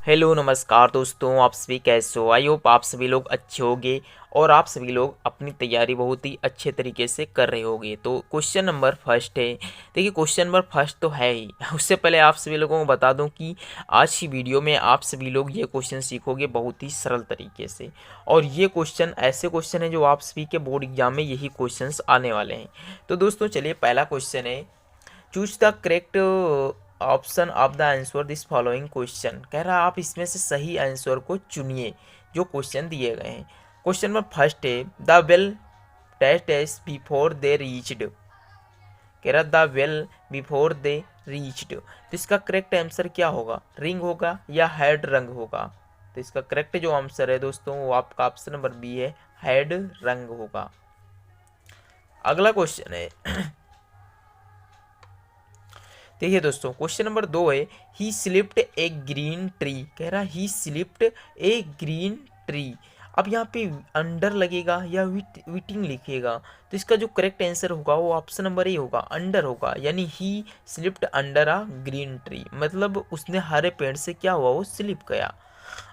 Hello नमस्कार दोस्तों, आप सभी कैसे हो। आई होप आप सभी लोग अच्छे होंगे और आप सभी लोग अपनी तैयारी बहुत ही अच्छे तरीके से कर रहे होंगे। तो क्वेश्चन नंबर फर्स्ट है। देखिए क्वेश्चन नंबर फर्स्ट तो है ही। उससे पहले आप सभी लोगों को बता दूं कि आज की वीडियो में आप सभी लोग ये क्वेश्चन सीखोगे बहुत ही सरल तरीके से। और ये क्वेश्चन ऐसे क्वेश्चन है जो आप सभी के बोर्ड एग्जाम में यही क्वेश्चन आने वाले हैं। तो दोस्तों चलिए, पहला क्वेश्चन है, choose the correct option of the answer this following question. कह रहा है आप इसमें से सही आंसर को चुनिए जो क्वेश्चन दिए गए हैं। क्वेश्चन नंबर फर्स्ट है, the well test before they reached. कह रहा the well before they reached, तो इसका करेक्ट आंसर क्या होगा? रिंग होगा या हेड रंग होगा? तो इसका करेक्ट जो आंसर है दोस्तों वो आपका ऑप्शन नंबर बी है, हेड रंग होगा। अगला क्वेश्चन है, देखिए दोस्तों क्वेश्चन नंबर 2 है, ही स्लिप्ड ए ग्रीन ट्री। कह रहा ही स्लिप्ड ए ग्रीन ट्री। अब यहाँ पे अंडर लगेगा या विटिंग लिखेगा, तो इसका जो करेक्ट आंसर होगा वो ऑप्शन नंबर ए होगा, अंडर होगा। यानी ही slipped under a green tree, मतलब उसने हरे पेड़ से क्या हुआ, वो स्लिप गया।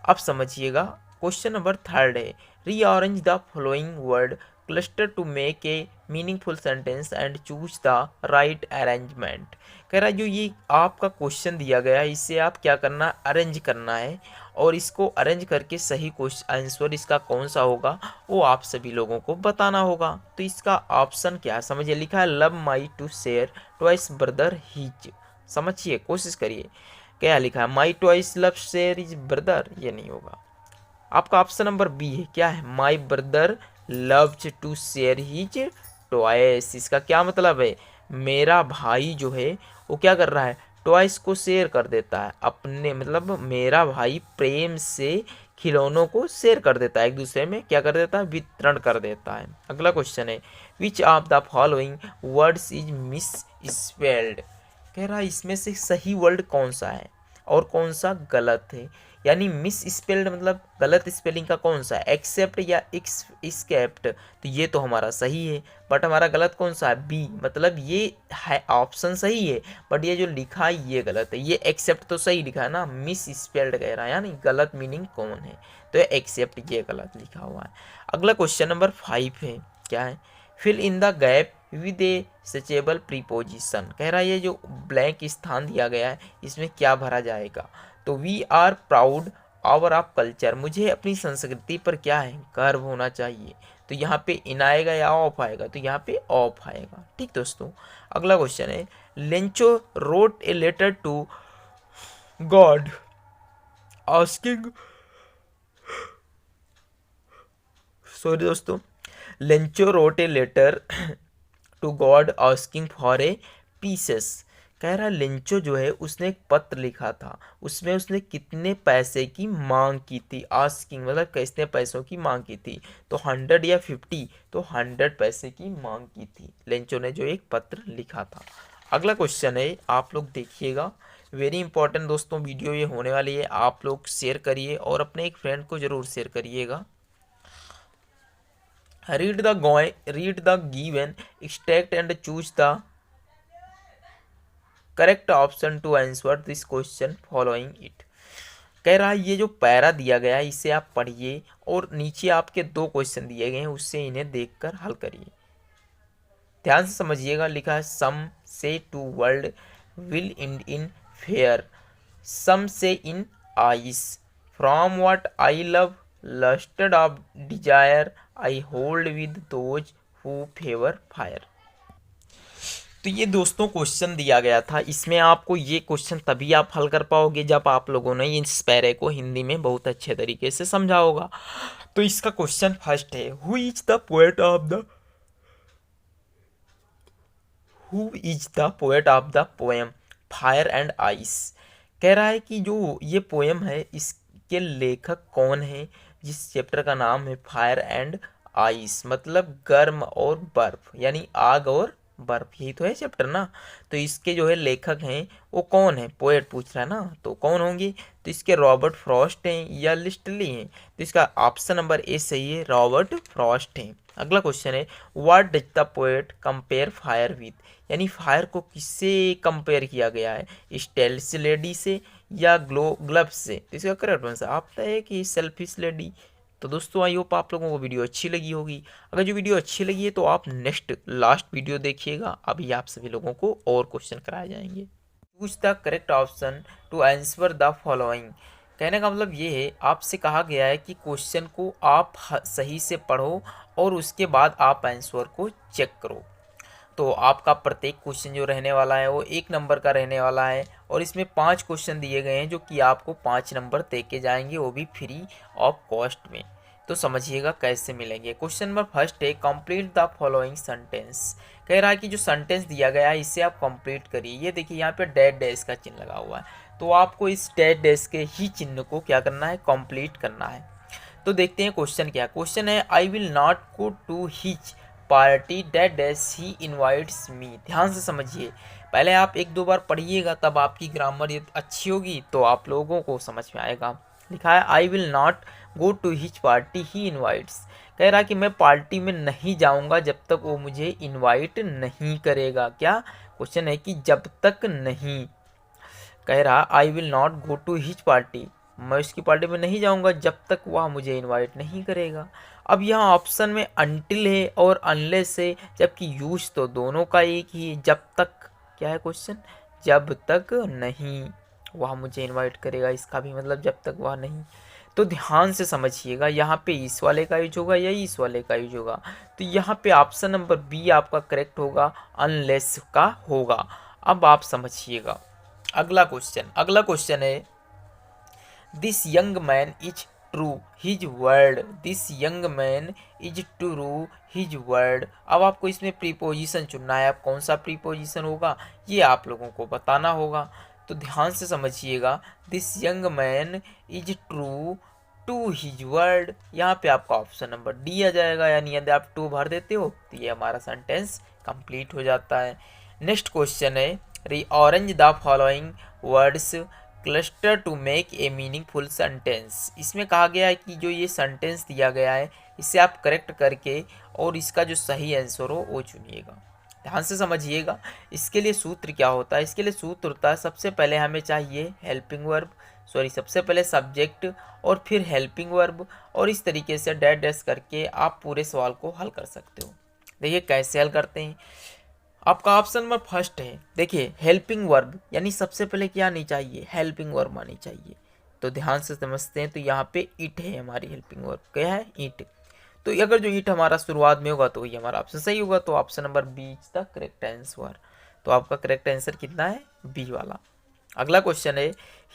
अब समझिएगा, क्वेश्चन नंबर थर्ड है, rearrange the following word cluster to make a meaningful sentence and choose the right arrangement. कह रहा है जो ये आपका क्वेश्चन दिया गया है इसे आप क्या करना, अरेंज करना है, और इसको अरेंज करके सही क्वेश्चन आंसर इसका कौन सा होगा वो आप सभी लोगों को बताना होगा। तो इसका ऑप्शन क्या है समझिए, लिखा है love my to share twice brother his. समझिए, कोशिश करिए, क्या लिखा है, my twice love share is brother, ये नहीं होगा। आपका ऑप्शन नंबर बी है, क्या है, my brother loves to share his twice. इसका क्या मतलब है, मेरा भाई जो है वो क्या कर रहा है, ट्वाइस को शेयर कर देता है अपने, मतलब मेरा भाई प्रेम से खिलौनों को शेयर कर देता है, एक दूसरे में क्या कर देता है, वितरण कर देता है। अगला क्वेश्चन है, which of the following words is miss spelled. कह रहा है इसमें से सही वर्ड कौन सा है और कौन सा गलत है। यानी मिस स्पेल्ड मतलब गलत स्पेलिंग का कौन सा है, एक्सेप्ट या एक्सकेप्ट। तो ये तो हमारा सही है, बट हमारा गलत कौन सा है, बी, मतलब ये है ऑप्शन सही है बट ये जो लिखा है ये गलत है। ये एक्सेप्ट तो सही लिखा है ना, मिस स्पेल्ड कह रहा है, यानी गलत मीनिंग कौन है, तो ये एक्सेप्ट ये गलत लिखा हुआ है। अगला क्वेश्चन नंबर 5 है, क्या है, fill in the gap with a suitable preposition. कह रहा है ये जो ब्लैंक स्थान दिया गया है इसमें क्या भरा जाएगा। तो we are proud our of culture, मुझे अपनी संस्कृति पर क्या है, गर्व होना चाहिए। तो यहाँ पे इन आएगा या ऑफ आएगा, तो यहाँ पे ऑफ आएगा। ठीक दोस्तों, अगला क्वेश्चन है, Lencho wrote a letter to God asking, sorry दोस्तों, Lencho wrote a letter to God asking for a pieces. कह रहा लेंचो जो है उसने एक पत्र लिखा था, उसमें उसने कितने पैसे की मांग की थी, आस्किंग मतलब कितने पैसों की मांग की थी, तो 100 या 50, तो 100 पैसे की मांग की थी लेंचो ने जो एक पत्र लिखा था। अगला क्वेश्चन है, आप लोग देखिएगा, वेरी इंपॉर्टेंट दोस्तों वीडियो ये होने वाली है, आप लोग शेयर करिए और अपने एक फ्रेंड को जरूर शेयर करिएगा। Read the given extract and choose the correct option to answer this question following it. कह रहा है ये जो पैरा दिया गया है इसे आप पढ़िए और नीचे आपके 2 क्वेश्चन दिए गए हैं उससे इन्हें देखकर हल करिए। ध्यान से समझिएगा, लिखा है some say to world will end in fire, some say in ice, from what I love lusted of desire I hold with those who favour fire. तो ये दोस्तों क्वेश्चन दिया गया था, इसमें आपको ये क्वेश्चन तभी आप हल कर पाओगे जब आप लोगों ने इस पैरे को हिंदी में बहुत अच्छे तरीके से समझा होगा। तो इसका क्वेश्चन फर्स्ट है, who is the poet of the poem fire and ice. कह रहा है कि जो ये पोएम है इसके लेखक कौन है, जिस चैप्टर का नाम है फायर एंड आइस, मतलब गर्म और बर्फ, यानी आग और बर्फ, यही तो है चैप्टर ना। तो इसके जो है लेखक हैं वो कौन है, पोएट पूछ रहा है ना, तो कौन होंगे, तो इसके रॉबर्ट फ्रॉस्ट हैं या लिस्टली हैं। तो इसका ऑप्शन नंबर ए सही है, रॉबर्ट फ्रॉस्ट हैं। अगला क्वेश्चन है, what does the poet compare fire with, यानी फायर को किससे कंपेयर किया गया है, स्टेल्स लेडी से या ग्लव्स से? तो इसका करेक्ट आंसर आपका है कि सेल्फिश लेडी। तो दोस्तों आई होप आप लोगों को वीडियो अच्छी लगी होगी। अगर जो वीडियो अच्छी लगी है तो आप नेक्स्ट लास्ट वीडियो देखिएगा, अभी आप सभी लोगों को और क्वेश्चन कराए जाएंगे। Choose the correct option to answer the following. कहने का मतलब ये है, आपसे कहा गया है कि क्वेश्चन को आप सही से पढ़ो और उसके बाद आप आंसर को चेक करो। तो आपका प्रत्येक क्वेश्चन जो रहने वाला है वो 1 नंबर का रहने वाला है और इसमें 5 क्वेश्चन दिए गए हैं जो कि आपको 5 नंबर दे के जाएंगे, वो भी फ्री ऑफ कॉस्ट में। तो समझिएगा कैसे मिलेंगे। क्वेश्चन नंबर फर्स्ट है कंप्लीट द फॉलोइंग सेंटेंस। कह रहा है कि जो सेंटेंस दिया गया है इसे आप कंप्लीट करिए। ये देखिए यहाँ पे डैश डैश का चिन्ह लगा हुआ है, तो आपको इस डैश डैश के ही चिन्ह को क्या करना है, कंप्लीट करना है। तो देखते हैं क्वेश्चन क्या। क्वेश्चन है I will not go to his party that dash he invites me. ध्यान से समझिए, पहले आप 1-2 बार पढ़िएगा तब आपकी ग्रामर अच्छी होगी तो आप लोगों को समझ में आएगा। लिखा है I will not go to his party he invites. कह रहा कि मैं पार्टी में नहीं जाऊंगा जब तक वो मुझे इनवाइट नहीं करेगा। क्या क्वेश्चन है कि जब तक नहीं, कह रहा I will not go to his party, मैं उसकी पार्टी में नहीं जाऊंगा जब तक वह मुझे इनवाइट नहीं करेगा। अब यहाँ ऑप्शन में अनटिल है और अनलेस है, जबकि यूज तो दोनों का एक ही है। जब तक क्या है क्वेश्चन, जब तक नहीं वह मुझे इनवाइट करेगा, इसका भी मतलब जब तक वह नहीं। तो ध्यान से समझिएगा, यहाँ पे इस वाले का यूज होगा या इस वाले का यूज होगा। तो यहाँ पे ऑप्शन नंबर बी आपका करेक्ट होगा, अनलेस का होगा। अब आप समझिएगा अगला क्वेश्चन है this young man is true his word. This young man is true his word. अब आपको इसमें प्रीपोजिशन चुनना है, अब कौन सा प्रीपोजिशन होगा ये आप लोगों को बताना होगा। तो ध्यान से समझिएगा, this young man is true to his word, यहाँ पे आपका ऑप्शन नंबर डी आ जाएगा, यानी यदि आप 2 भर देते हो तो ये हमारा सेंटेंस कंप्लीट हो जाता है। नेक्स्ट क्वेश्चन है rearrange the following words cluster to make a meaningful sentence. इसमें कहा गया है कि जो ये सेंटेंस दिया गया है इसे आप करेक्ट करके और इसका जो सही आंसर हो वो चुनिएगा। ध्यान से समझिएगा, इसके लिए सूत्र क्या होता है। इसके लिए सूत्र होता है, सबसे पहले हमें चाहिए हेल्पिंग वर्ब, सबसे पहले सब्जेक्ट और फिर हेल्पिंग वर्ब, और इस तरीके से डैश डैश करके आप पूरे सवाल को हल कर सकते हो। देखिए कैसे हल करते हैं। आपका ऑप्शन नंबर फर्स्ट है, देखिए हेल्पिंग वर्ब, यानी सबसे पहले क्या आनी चाहिए, हेल्पिंग वर्ब आनी चाहिए। तो ध्यान से समझते हैं, तो यहाँ पे इट है हमारी हेल्पिंग वर्ब, क्या है, ईट। तो अगर जो ईट हमारा शुरुआत में होगा तो ये हमारा ऑप्शन सही होगा। तो option number B is the correct answer. तो आपका करेक्ट आंसर कितना है, बी वाला। अगला क्वेश्चन है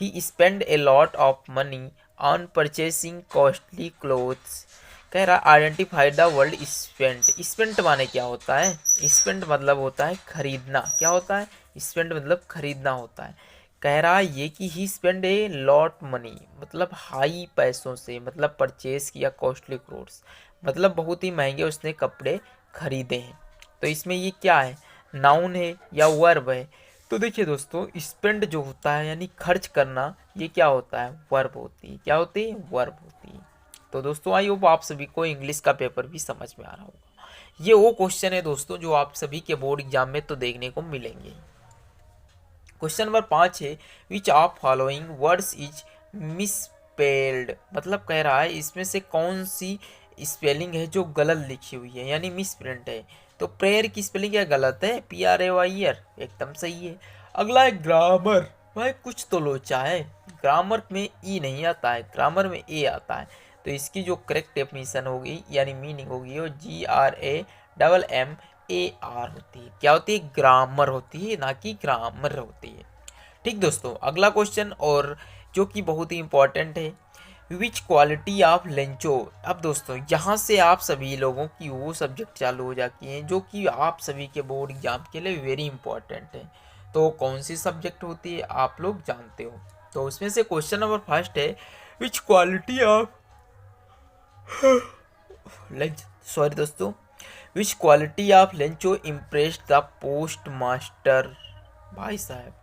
he spend a lot of money on purchasing costly clothes. कह रहा identify the word spent. Spent माने क्या होता है, स्पेंट मतलब होता है खरीदना। क्या होता है, स्पेंट मतलब खरीदना होता है। कह रहा है ये कि ही स्पेंड ए लॉट मनी मतलब हाई पैसों से, मतलब परचेज किया कॉस्टली क्लोथ्स मतलब बहुत ही महंगे उसने कपड़े खरीदे हैं। तो इसमें ये क्या है, नाउन है या वर्ब है। तो देखिए दोस्तों, स्पेंड जो होता है यानी खर्च करना, ये क्या होता है, वर्ब होती है। क्या होती है, वर्ब होती है। तो दोस्तों आई होप आप सभी को इंग्लिश का पेपर भी समझ में आ रहा होगा। ये वो क्वेश्चन है दोस्तों जो आप सभी के बोर्ड एग्जाम में तो देखने को मिलेंगे। क्वेश्चन नंबर 5 है which of following words is misspelled. मतलब कह रहा है इसमें से कौन सी स्पेलिंग है जो गलत लिखी हुई है, यानी मिसप्रिंट है। तो प्रेयर की स्पेलिंग क्या गलत है, PRAYER, एकदम सही है। अगला है ग्रामर। भाई कुछ तो लोचा है, ग्रामर में ई नहीं आता है, ग्रामर में ए आता है। तो इसकी जो करेक्ट डेफिनेशन होगी यानी मीनिंग होगी वो GRAMMAR होती है। क्या होती है, ग्रामर होती है, ना कि ग्रामर होती है। ठीक दोस्तों, अगला क्वेश्चन और जो कि बहुत ही इंपॉर्टेंट है, विच क्वालिटी ऑफ लेंचो। अब दोस्तों यहाँ से आप सभी लोगों की वो सब्जेक्ट चालू हो जाती हैं जो कि आप सभी के बोर्ड एग्जाम के लिए वेरी इंपॉर्टेंट है। तो कौन सी सब्जेक्ट होती है आप लोग जानते हो। तो उसमें से क्वेश्चन नंबर फर्स्ट है विच क्वालिटी ऑफ सॉरी दोस्तों, विच quality of Lencho impressed the post master. भाई साहब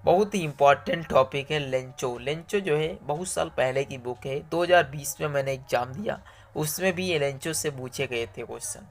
बहुत ही इंपॉर्टेंट टॉपिक है लेंचो। लेंचो जो है बहुत साल पहले की बुक है, 2020 में मैंने एग्जाम दिया, उसमें भी ये लेंचो से पूछे गए थे क्वेश्चन।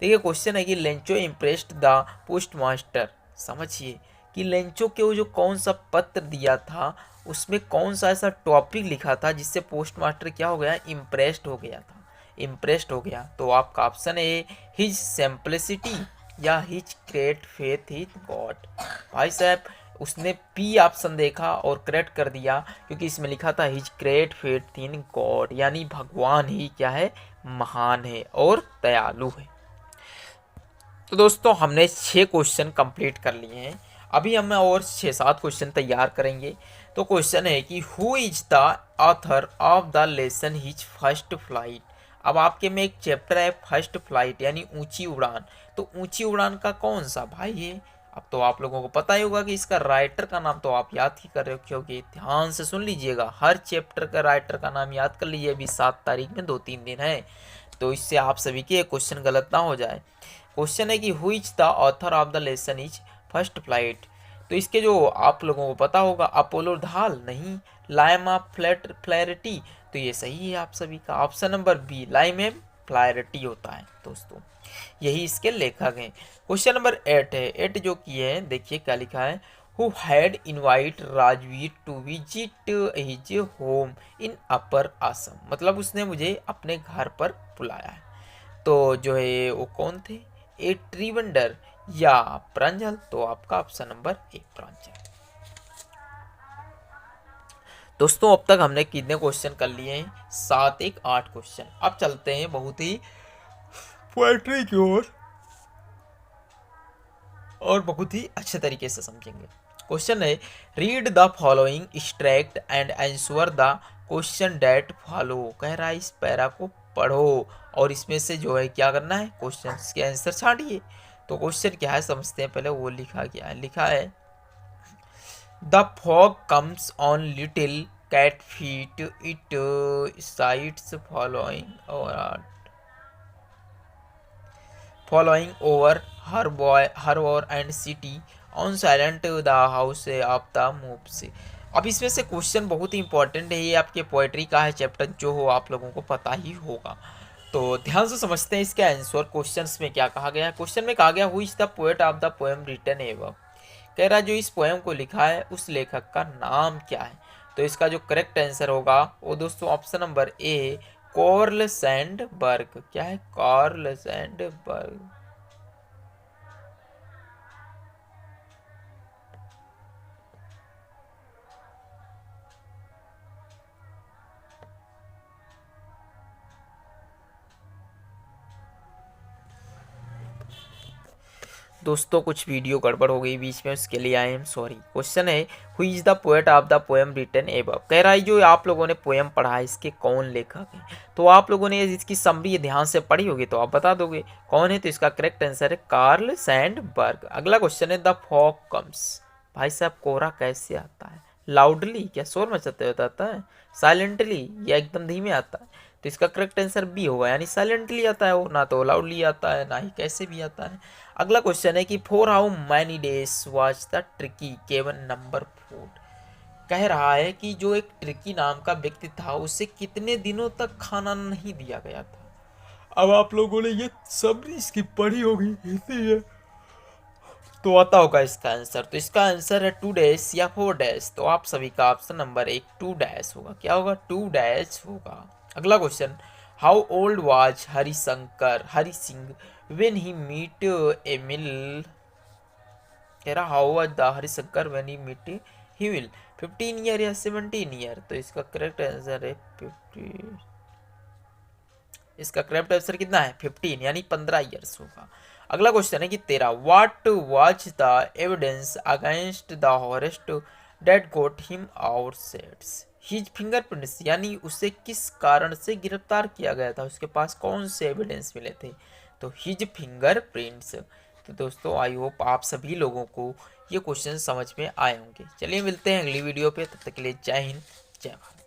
देखिए क्वेश्चन है कि Lencho impressed the post master. समझिए कि लेंचो के वो जो कौन सा पत्र दिया था उसमें कौन सा ऐसा टॉपिक लिखा था जिससे पोस्टमास्टर क्या हो गया, इम्प्रेस्ड हो गया था, इम्प्रेस्ड हो गया। तो आपका ऑप्शन है हिज सिंप्लिसिटी या his great faith in God. भाई साहब उसने पी ऑप्शन देखा और करेक्ट कर दिया, क्योंकि इसमें लिखा था his great faith in God, यानी भगवान ही क्या है, महान है और दयालु है। तो दोस्तों हमने 6 क्वेश्चन कंप्लीट कर लिए हैं, अभी हम और 6-7 क्वेश्चन तैयार करेंगे। तो क्वेश्चन है कि who is the author of the lesson his first flight. अब आपके में एक चैप्टर है फर्स्ट फ्लाइट यानी ऊंची उड़ान, तो ऊंची उड़ान का कौन सा भाई है। अब तो आप लोगों को पता ही होगा कि इसका राइटर का नाम तो आप याद ही कर रहे हो, क्योंकि ध्यान से सुन लीजिएगा, हर चैप्टर का राइटर का नाम याद कर लीजिए। अभी 7 तारीख में 2-3 दिन है, तो इससे आप सभी के क्वेश्चन गलत ना हो जाए। क्वेश्चन है कि who is the author of the lesson is first flight. तो इसके जो आप लोगों को पता होगा, अपोलो ढाल नहीं, लाइम ऑफ फ्लैरिटी, तो ये सही है आप सभी का। ऑप्शन नंबर बी लाइम एम फ्लैरिटी होता है दोस्तों, यही इसके लेखक हैं। क्वेश्चन नंबर 8 है, 8 जो की है देखिए क्या लिखा है, who had invite Rajveer to visit his home in upper Assam, मतलब उसने मुझे अपने घर पर बुलाया है। तो जो है वो कौन थे, ए ट्रीवंडर या प्रांजल, तो आपका ऑप्शन नंबर 1 प्रांजल। दोस्तों अब तक हमने कितने क्वेश्चन कर लिए हैं, 7 1 8 क्वेश्चन। अब चलते हैं बहुत ही पोएट्री की ओर और बहुत ही अच्छे तरीके से समझेंगे। क्वेश्चन है read the following extract and answer the question that follow. कह रहा है इस पैरा को पढ़ो और इसमें से जो है क्या करना है, क्वेश्चन के आंसर छांटिए। तो क्वेश्चन क्या है समझते हैं पहले, वो लिखा क्या है, लिखा है the fog comes on little cat feet it sits following over her war and city on silent the house of the moves। अब इसमें से क्वेश्चन बहुत ही इंपॉर्टेंट है, ये आपके पोएट्री का है चैप्टर, जो हो आप लोगों को पता ही होगा। तो ध्यान से समझते हैं इसके आंसर। क्वेश्चंस में क्या कहा गया है, क्वेश्चन में कहा गया who is the poet of the poem written above. कह रहा है जो इस पोएम को लिखा है उस लेखक का नाम क्या है। तो इसका जो करेक्ट आंसर होगा वो दोस्तों option number A Karl Sandberg. क्या है, कार्ल सैंडबर्ग। दोस्तों कुछ वीडियो गड़बड़ हो गई बीच में, उसके लिए आई एम सॉरी। क्वेश्चन है who is the poet of the poem written above. कह रहा है जो आप लोगों ने पोएम पढ़ा है इसके कौन लेखक है। तो आप लोगों ने इसकी समरी ध्यान से पढ़ी होगी तो आप बता दोगे कौन है। तो इसका करेक्ट आंसर है कार्ल सैंडबर्ग। अगला क्वेश्चन है द फॉग कम्स। भाई साहब कोहरा कैसे आता है, लाउडली क्या शोर मचाते हुए आता है, साइलेंटली या एकदम धीमे आता है। तो इसका करेक्ट आंसर बी होगा, यानी साइलेंटली आता है वो, ना तो लाउडली आता है ना ही कैसे भी आता है। अगला क्वेश्चन है कि for how many days was the Tricki केवन नंबर 4। कह रहा है कि जो एक ट्रिकी नाम का व्यक्ति था उसे कितने दिनों तक खाना नहीं दिया गया था। अब आप लोगों ने ये सब इसकी पढ़ी होगी इसीलिए तो आता होगा इसका आंसर। तो इसका आंसर है 2 डैश या 4 डैश। तो आप सभी का ऑप्शन नंबर 1 2 डैश होगा। क्या होगा, 2 डैश होगा। अगला क्वेश्चन how old was Hari Singh when he meet Emil. कह रहा how was the Harishankar when he meet he will 15 year या 17 ईयर। तो इसका करेक्ट आंसर है 50। इसका करेक्ट आंसर कितना है 15, यानी 15 ईयर्स होगा। अगला क्वेश्चन है कि 13 what was the evidence against the Horace that got him outsides his fingerprints, यानी उसे किस कारण से गिरफ्तार किया गया था, उसके पास कौन से एविडेंस मिले थे। तो हिज फिंगरप्रिंट्स। तो दोस्तों आई होप आप सभी लोगों को ये क्वेश्चन समझ में आए होंगे। चलिए मिलते हैं अगली वीडियो पे, तब तक के लिए जय हिंद जय भारत।